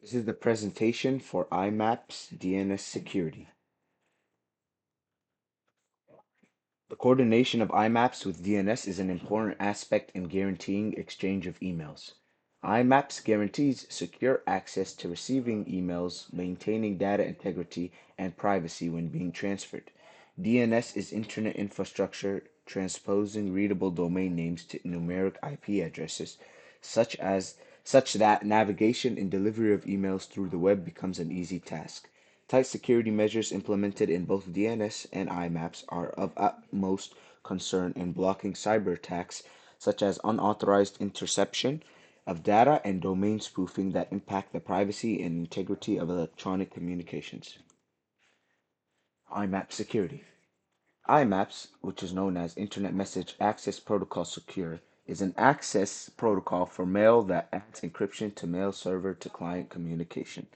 This is the presentation for IMAPS DNS security. The coordination of IMAPS with DNS is an important aspect in guaranteeing exchange of emails. IMAPS guarantees secure access to receiving emails, maintaining data integrity and privacy when being transferred. DNS is Internet infrastructure transposing readable domain names to numeric IP addresses, such that navigation and delivery of emails through the web becomes an easy task. Tight security measures implemented in both DNS and IMAPS are of utmost concern in blocking cyber attacks such as unauthorized interception of data and domain spoofing that impact the privacy and integrity of electronic communications. IMAP security. IMAPS, which is known as Internet Message Access Protocol Secure, is an access protocol for mail that adds encryption to mail server to client communication.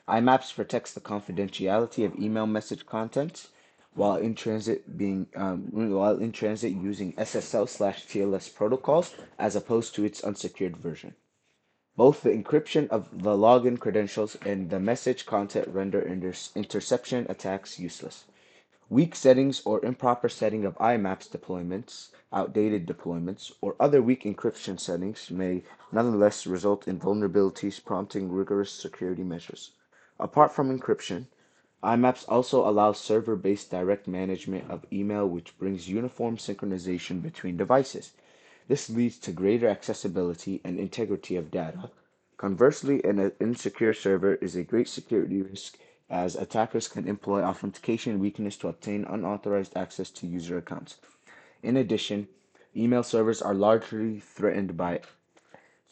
IMAPS protects the confidentiality of email message contents while in transit using SSL/TLS protocols as opposed to its unsecured version. Both the encryption of the login credentials and the message content render interception attacks useless. Weak settings or improper setting of IMAPS deployments, outdated deployments, or other weak encryption settings may nonetheless result in vulnerabilities prompting rigorous security measures. Apart from encryption, IMAPS also allows server-based direct management of email, which brings uniform synchronization between devices. This leads to greater accessibility and integrity of data. Conversely, an insecure server is a great security risk as attackers can employ authentication weakness to obtain unauthorized access to user accounts. In addition, email servers are largely threatened by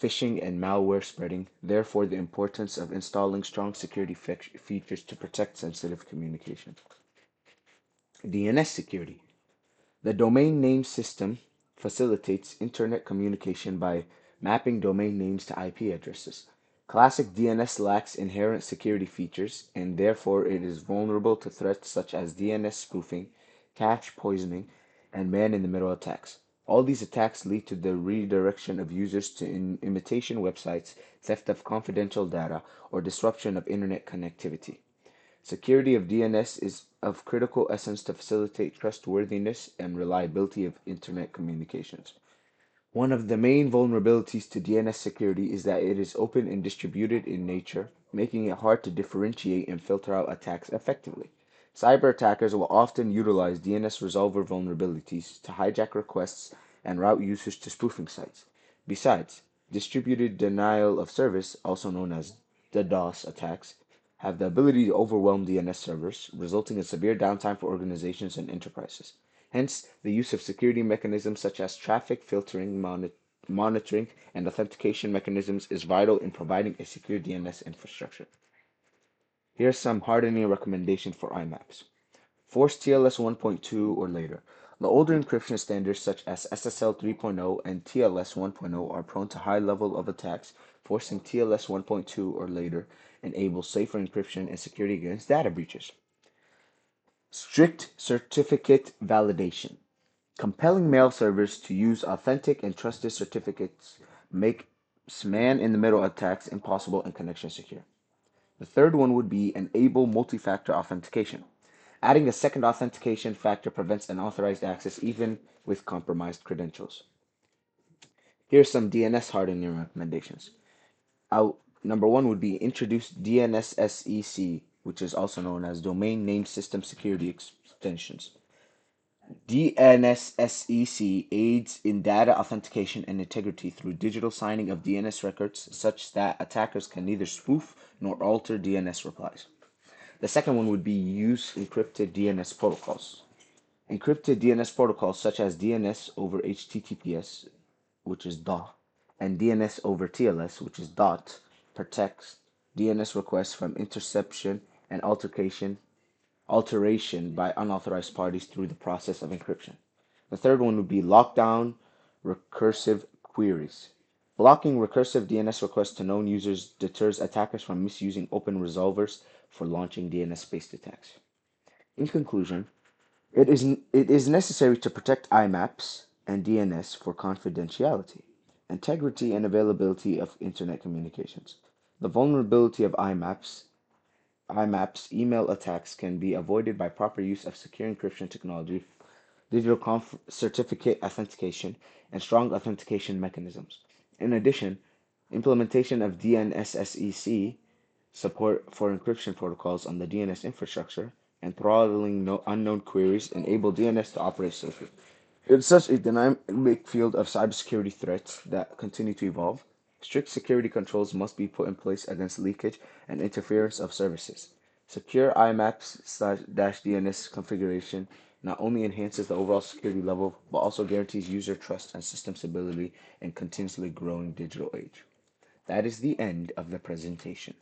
phishing and malware spreading, therefore, the importance of installing strong security features to protect sensitive communication. DNS security. The domain name system facilitates internet communication by mapping domain names to IP addresses. Classic DNS lacks inherent security features, and therefore it is vulnerable to threats such as DNS spoofing, cache poisoning, and man-in-the-middle attacks. All these attacks lead to the redirection of users to imitation websites, theft of confidential data, or disruption of internet connectivity. Security of DNS is of critical essence to facilitate trustworthiness and reliability of Internet communications. One of the main vulnerabilities to DNS security is that it is open and distributed in nature, making it hard to differentiate and filter out attacks effectively. Cyber attackers will often utilize DNS resolver vulnerabilities to hijack requests and route users to spoofing sites. Besides, distributed denial of service, also known as DDoS attacks, have the ability to overwhelm DNS servers, resulting in severe downtime for organizations and enterprises. Hence, the use of security mechanisms such as traffic filtering, monitoring, and authentication mechanisms is vital in providing a secure DNS infrastructure. Here are some hardening recommendations for IMAPs. Force TLS 1.2 or later. The older encryption standards such as SSL 3.0 and TLS 1.0 are prone to high level of attacks. Forcing TLS 1.2 or later enables safer encryption and security against data breaches. Strict certificate validation. Compelling mail servers to use authentic and trusted certificates makes man-in-the-middle attacks impossible and connection secure. The third one would be enable multi-factor authentication. Adding a second authentication factor prevents unauthorized access even with compromised credentials. Here's some DNS hardening recommendations. Number one would be introduce DNSSEC, which is also known as Domain Name System Security Extensions. DNSSEC aids in data authentication and integrity through digital signing of DNS records such that attackers can neither spoof nor alter DNS replies. The second one would be use encrypted DNS protocols. Encrypted DNS protocols such as DNS over HTTPS, which is DOH, and DNS over TLS, which is DOT, protects DNS requests from interception and alteration by unauthorized parties through the process of encryption. The third one would be lockdown recursive queries. Blocking recursive DNS requests to known users deters attackers from misusing open resolvers for launching DNS-based attacks. In conclusion, it is necessary to protect IMAPs and DNS for confidentiality, integrity, and availability of Internet communications. The vulnerability of IMAPS email attacks can be avoided by proper use of secure encryption technology, digital certificate authentication, and strong authentication mechanisms. In addition, implementation of DNSSEC support for encryption protocols on the DNS infrastructure and throttling unknown queries enable DNS to operate safely. In such a dynamic field of cybersecurity threats that continue to evolve, strict security controls must be put in place against leakage and interference of services. Secure IMAPS/DNS configuration not only enhances the overall security level, but also guarantees user trust and system stability in continuously growing digital age. That is the end of the presentation.